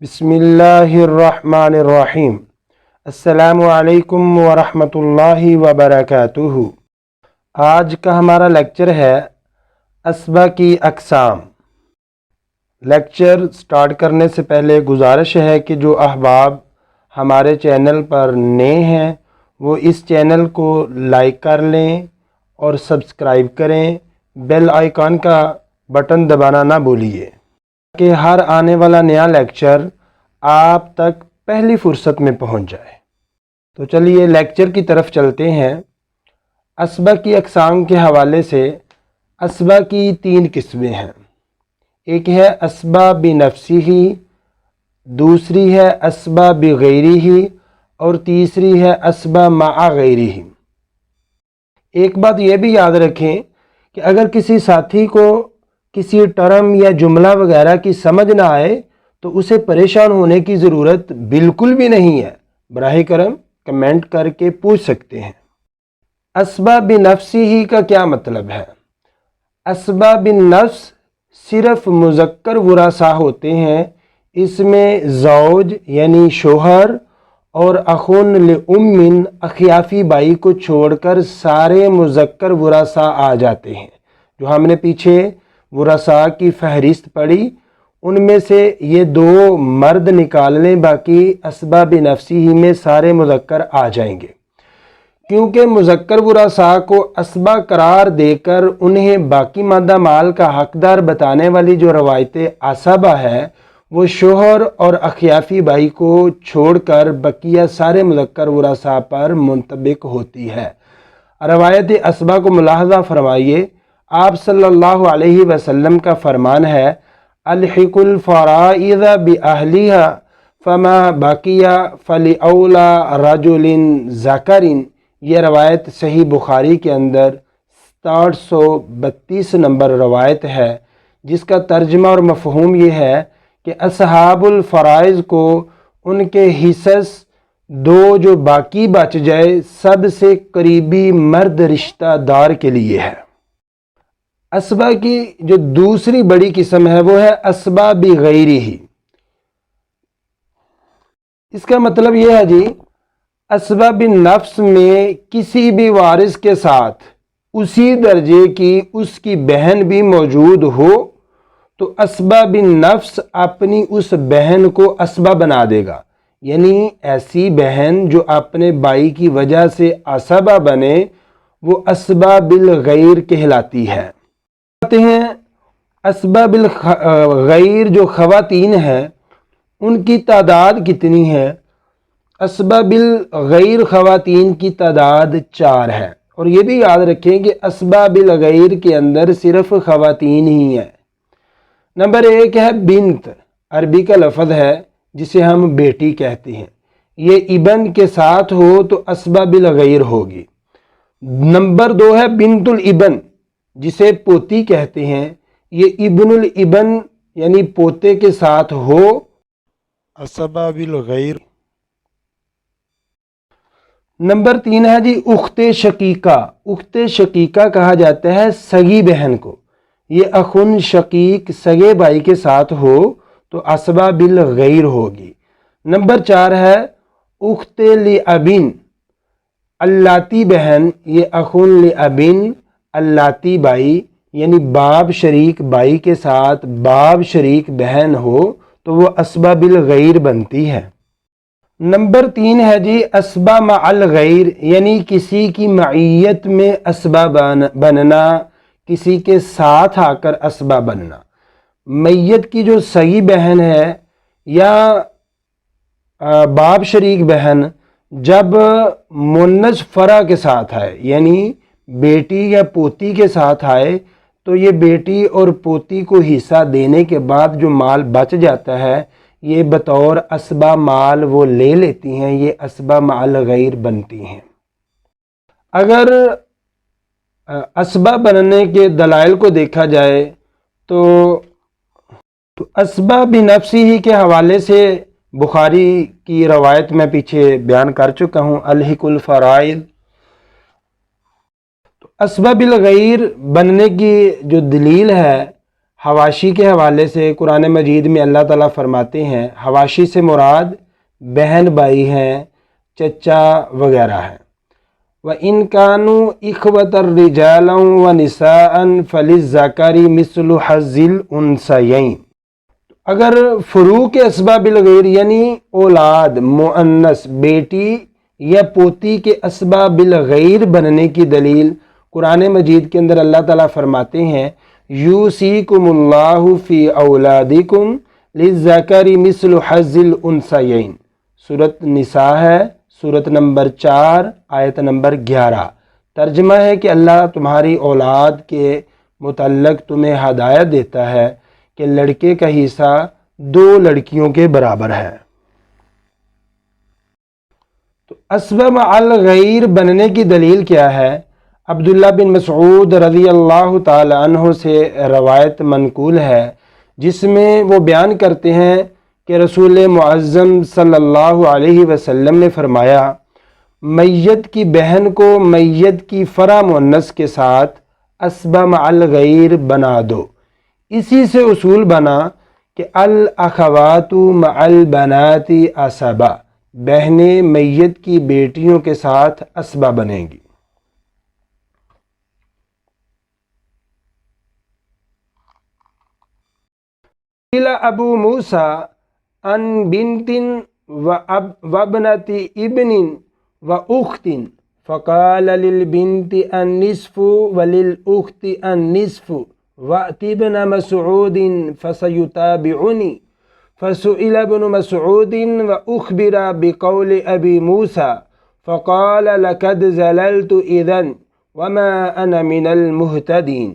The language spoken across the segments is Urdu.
بسم اللہ الرحمن الرحیم۔ السلام علیکم ورحمۃ اللہ وبرکاتہ۔ آج کا ہمارا لیکچر ہے اسبا کی اقسام۔ لیکچر سٹارٹ کرنے سے پہلے گزارش ہے کہ جو احباب ہمارے چینل پر نئے ہیں وہ اس چینل کو لائک کر لیں اور سبسکرائب کریں، بیل آئیکن کا بٹن دبانا نہ بھولیے کہ ہر آنے والا نیا لیکچر آپ تک پہلی فرصت میں پہنچ جائے۔ تو چلیے لیکچر کی طرف چلتے ہیں۔ اسبا کی اقسام کے حوالے سے اسبا کی 3 قسمیں ہیں۔ ایک ہے اسبا بنفسہ، دوسری ہے اسبا بغیرہ اور تیسری ہے اسبا مع غیرہ۔ ایک بات یہ بھی یاد رکھیں کہ اگر کسی ساتھی کو کسی ٹرم یا جملہ وغیرہ کی سمجھ نہ آئے تو اسے پریشان ہونے کی ضرورت بالکل بھی نہیں ہے، براہ کرم کمنٹ کر کے پوچھ سکتے ہیں۔ اسبا بنفسہ کا کیا مطلب ہے؟ اسبا بالنفس صرف مذکر ورثاء ہوتے ہیں، اس میں زوج یعنی شوہر اور اخون لأم اخیافی بائی کو چھوڑ کر سارے مذکر ورثاء آ جاتے ہیں۔ جو ہم نے پیچھے ورثاء کی فہرست پڑھی ان میں سے یہ 2 مرد نکال لیں، باقی اسبا بنفسہ میں سارے مذکر آ جائیں گے۔ کیونکہ مذکر ورثاء کو اسبا قرار دے کر انہیں باقی مادہ مال کا حقدار بتانے والی جو روایت عصبہ ہے وہ شوہر اور اخیافی بھائی کو چھوڑ کر بقیہ سارے مذکر ورثاء پر منطبق ہوتی ہے۔ روایت عصبہ کو ملاحظہ فرمائیے، آپ صلی اللہ علیہ وسلم کا فرمان ہے الحق الفرائض باہلھا فما بقی فلاولی رجل ذکر۔ یہ روایت صحیح بخاری کے اندر 6732 نمبر روایت ہے، جس کا ترجمہ اور مفہوم یہ ہے کہ اصحاب الفرائض کو ان کے حصص 2 جو باقی بچ جائے سب سے قریبی مرد رشتہ دار کے لیے ہے۔ اسبا کی جو دوسری بڑی قسم ہے وہ ہے اسبا بغیرہ۔ اس کا مطلب یہ ہے جی، اسبا بالنفس میں کسی بھی وارث کے ساتھ اسی درجے کی اس کی بہن بھی موجود ہو تو اسبا بالنفس اپنی اس بہن کو اسبا بنا دے گا، یعنی ایسی بہن جو اپنے بھائی کی وجہ سے اسبا بنے وہ اسبا بالغیر کہلاتی ہے۔ کہتے ہیں اسبا بالغیر جو خواتین ہیں ان کی تعداد کتنی ہے؟ اسبا بالغیر خواتین کی تعداد 4 ہے، اور یہ بھی یاد رکھیں کہ اسبا بالغیر کے اندر صرف خواتین ہی ہیں۔ نمبر 1 ہے بنت، عربی کا لفظ ہے جسے ہم بیٹی کہتے ہیں، یہ ابن کے ساتھ ہو تو اسبا بالغیر ہوگی۔ نمبر 2 ہے بنت الابن، جسے پوتی کہتے ہیں، یہ ابن الابن یعنی پوتے کے ساتھ ہو اسبا بالغیر۔ نمبر 3 ہے جی اخت شقیقہ۔ اخت شقیقہ کہا جاتا ہے سگی بہن کو، یہ اخن شقیق سگے بھائی کے ساتھ ہو تو اسبا بالغیر ہوگی۔ نمبر 4 ہے اخت لابن، اللاتی بہن، یہ اخن لابن اللاتی بائی یعنی باپ شریک بھائی کے ساتھ باپ شریک بہن ہو تو وہ اسبا بالغیر بنتی ہے۔ نمبر 3 ہے جی اسبا مع الغیر، یعنی کسی کی معیت میں اسبا بننا، کسی کے ساتھ آ کر اسبا بننا۔ میت کی جو سگی بہن ہے یا باپ شریک بہن جب مونث فرع کے ساتھ آئے یعنی بیٹی یا پوتی کے ساتھ آئے تو یہ بیٹی اور پوتی کو حصہ دینے کے بعد جو مال بچ جاتا ہے یہ بطور اسبا مال وہ لے لیتی ہیں، یہ اسبا مع الغیر بنتی ہیں۔ اگر اسبا بننے کے دلائل کو دیکھا جائے تو اسبا بنفسہ کے حوالے سے بخاری کی روایت میں پیچھے بیان کر چکا ہوں، الحق الفرائض۔ اسبا بالغیر بننے کی جو دلیل ہے حواشی کے حوالے سے قرآن مجید میں اللہ تعالیٰ فرماتے ہیں، حواشی سے مراد بہن بھائی ہیں، چچا وغیرہ ہیں۔ وَإِن كَانُوا إِخْوَةً رِجَالًا وَنِسَاءً فَلِلذَّكَرِ مِثْلُ حَظِّ الْأُنثَيَيْنِ۔ اگر فروع کے اسباب الغیر یعنی اولاد مؤنث بیٹی یا پوتی کے اسباب الغیر بننے کی دلیل قرآن مجید کے اندر اللہ تعالیٰ فرماتے ہیں، یوصیکم اللہ فی اولادکم للذکر مثل حظ الانثیین۔ سورۃ نساء ہے، سورۃ نمبر 4 آیت نمبر 11۔ ترجمہ ہے کہ اللہ تمہاری اولاد کے متعلق تمہیں ہدایت دیتا ہے کہ لڑکے کا حصہ 2 لڑکیوں کے برابر ہے۔ تو اسباب الغیر بننے کی دلیل کیا ہے؟ عبداللہ بن مسعود رضی اللہ تعالی عنہ سے روایت منقول ہے، جس میں وہ بیان کرتے ہیں کہ رسول معظم صلی اللہ علیہ وسلم نے فرمایا، میت کی بہن کو میت کی فرع مؤنث کے ساتھ اسباب مع الغیر بنا دو۔ اسی سے اصول بنا کہ الاخوات مع البنات اسبا، بہنیں میت کی بیٹیوں کے ساتھ اسبا بنیں گی۔ قیل ابو موسیٰ ان بنت وابنت ابن واخت فقال للبنت النصف وللأخت النصف وأت ابن مسعود فسيتابعني۔ فسئل ابن مسعود وأخبر بقول أبي موسى فقال لقد زللت إذن وما أنا من المهتدين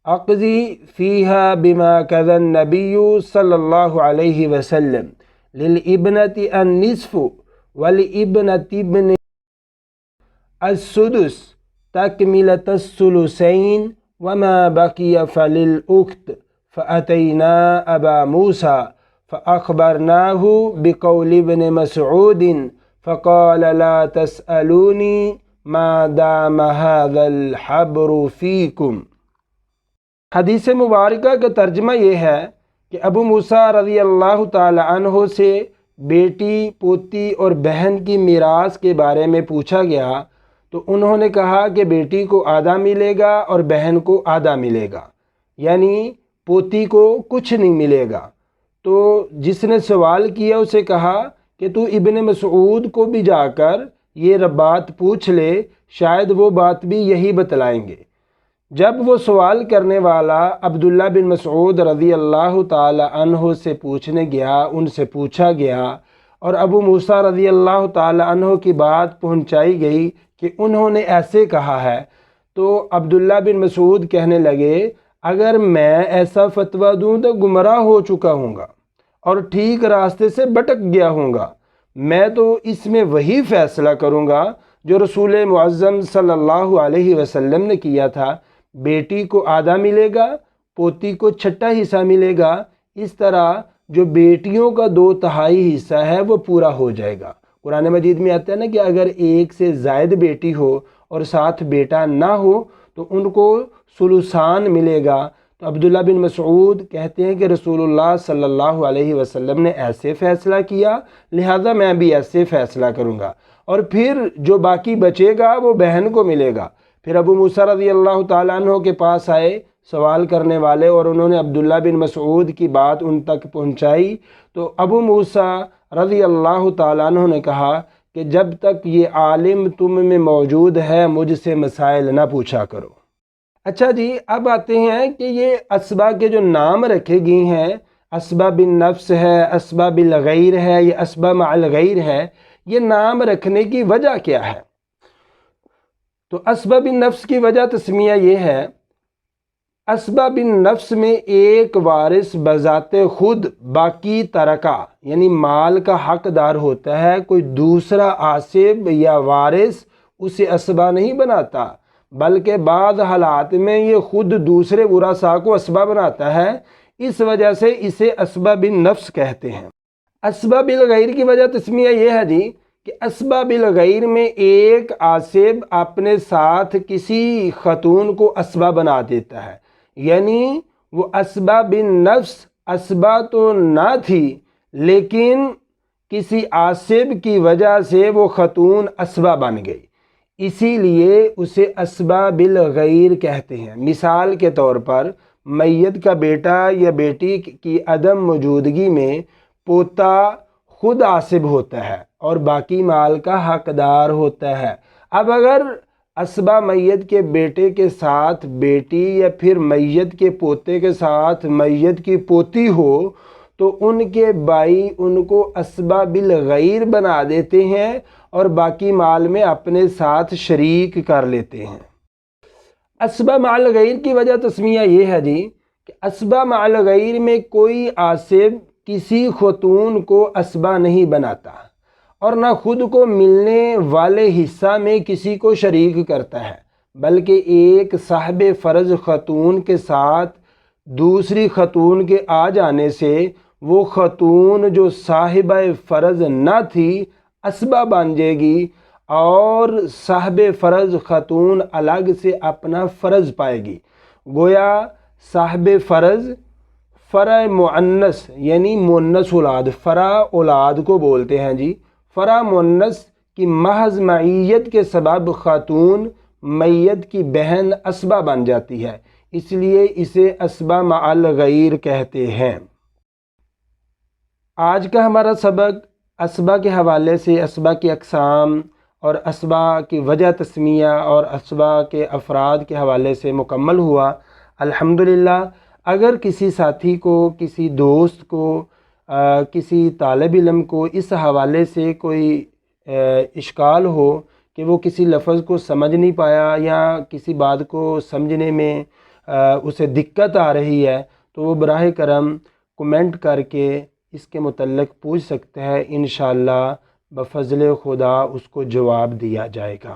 أقضي فيها بما كذا النبي صلى الله عليه وسلم للابنة النصف ولابنة ابن السدس تكملة الثلثين وما بقي فللأخت۔ فأتينا أبا موسى فأخبرناه بقول ابن مسعود فقال لا تسألوني ما دام هذا الحبر فيكم۔ حدیث مبارکہ کا ترجمہ یہ ہے کہ ابو موسیٰ رضی اللہ تعالی عنہ سے بیٹی، پوتی اور بہن کی میراث کے بارے میں پوچھا گیا تو انہوں نے کہا کہ بیٹی کو آدھا ملے گا اور بہن کو آدھا ملے گا، یعنی پوتی کو کچھ نہیں ملے گا۔ تو جس نے سوال کیا اسے کہا کہ تو ابن مسعود کو بھی جا کر یہ بات پوچھ لے، شاید وہ بات بھی یہی بتلائیں گے۔ جب وہ سوال کرنے والا عبداللہ بن مسعود رضی اللہ تعالی عنہ سے پوچھنے گیا، ان سے پوچھا گیا اور ابو موسیٰ رضی اللہ تعالی عنہ کی بات پہنچائی گئی کہ انہوں نے ایسے کہا ہے، تو عبداللہ بن مسعود کہنے لگے، اگر میں ایسا فتویٰ دوں تو گمراہ ہو چکا ہوں گا اور ٹھیک راستے سے بھٹک گیا ہوں گا۔ میں تو اس میں وہی فیصلہ کروں گا جو رسول معظم صلی اللہ علیہ وسلم نے کیا تھا، بیٹی کو آدھا ملے گا، پوتی کو چھٹا حصہ ملے گا۔ اس طرح جو بیٹیوں کا 2/3 حصہ ہے وہ پورا ہو جائے گا۔ قرآن مجید میں آتا ہے نا کہ اگر ایک سے زائد بیٹی ہو اور ساتھ بیٹا نہ ہو تو ان کو ثلثان ملے گا۔ تو عبداللہ بن مسعود کہتے ہیں کہ رسول اللہ صلی اللہ علیہ وسلم نے ایسے فیصلہ کیا، لہذا میں بھی ایسے فیصلہ کروں گا، اور پھر جو باقی بچے گا وہ بہن کو ملے گا۔ پھر ابو موسیٰ رضی اللہ تعالیٰ عنہ کے پاس آئے سوال کرنے والے اور انہوں نے عبداللہ بن مسعود کی بات ان تک پہنچائی، تو ابو موسیٰ رضی اللہ تعالیٰ عنہ نے کہا کہ جب تک یہ عالم تم میں موجود ہے مجھ سے مسائل نہ پوچھا کرو۔ اچھا جی، اب آتے ہیں کہ یہ اسباب کے جو نام رکھے گئے ہیں، اسباب النفس ہے، اسباب الغیر ہے، یہ اسباب مع الغیر ہے، یہ نام رکھنے کی وجہ کیا ہے؟ تو اسباب النفس کی وجہ تسمیہ یہ ہے، اسباب النفس میں ایک وارث بذات خود باقی ترکہ یعنی مال کا حقدار ہوتا ہے، کوئی دوسرا عاصب یا وارث اسے اسبا نہیں بناتا، بلکہ بعض حالات میں یہ خود دوسرے ورثاء کو اسبا بناتا ہے، اس وجہ سے اسے اسباب النفس کہتے ہیں۔ اسباب الغیر کی وجہ تسمیہ یہ ہے جی کہ اسباب الغیر میں ایک عاصب اپنے ساتھ کسی خاتون کو اسبا بنا دیتا ہے، یعنی وہ اسبا بن نفس اسبا تو نہ تھی، لیکن کسی عاصب کی وجہ سے وہ خاتون اسبا بن گئی، اسی لیے اسے اسبا بالغیر کہتے ہیں۔ مثال کے طور پر میت کا بیٹا یا بیٹی کی عدم موجودگی میں پوتا خود عاصب ہوتا ہے اور باقی مال کا حقدار ہوتا ہے۔ اب اگر اسبا میت کے بیٹے کے ساتھ بیٹی یا پھر میت کے پوتے کے ساتھ میت کی پوتی ہو تو ان کے بھائی ان کو اسبا بالغیر بنا دیتے ہیں اور باقی مال میں اپنے ساتھ شریک کر لیتے ہیں۔ اسبا مع الغیر کی وجہ تسمیہ یہ ہے جی کہ اسبا مع الغیر میں کوئی عاصب کسی خاتون کو اسبا نہیں بناتا اور نہ خود کو ملنے والے حصہ میں کسی کو شریک کرتا ہے، بلکہ ایک صاحب فرض خاتون کے ساتھ دوسری خاتون کے آ جانے سے وہ خاتون جو صاحبہ فرض نہ تھی اسبا بن جائے گی اور صاحب فرض خاتون الگ سے اپنا فرض پائے گی۔ گویا صاحب فرض فرع مؤنث یعنی مؤنث اولاد، فرع اولاد کو بولتے ہیں جی، فرع مؤنث کی محض معیت کے سبب خاتون میت کی بہن اسبا بن جاتی ہے، اس لیے اسے اسبا مع الغیر کہتے ہیں۔ آج کا ہمارا سبق اسبا کے حوالے سے اسبا کی اقسام اور اسبا کی وجہ تسمیہ اور اسبا کے افراد کے حوالے سے مکمل ہوا۔ الحمدللہ اگر کسی ساتھی کو، کسی دوست کو، کسی طالب علم کو اس حوالے سے کوئی اشکال ہو کہ وہ کسی لفظ کو سمجھ نہیں پایا یا کسی بات کو سمجھنے میں اسے دقت آ رہی ہے تو وہ براہ کرم کمنٹ کر کے اس کے متعلق پوچھ سکتے ہیں، انشاءاللہ بفضل خدا اس کو جواب دیا جائے گا۔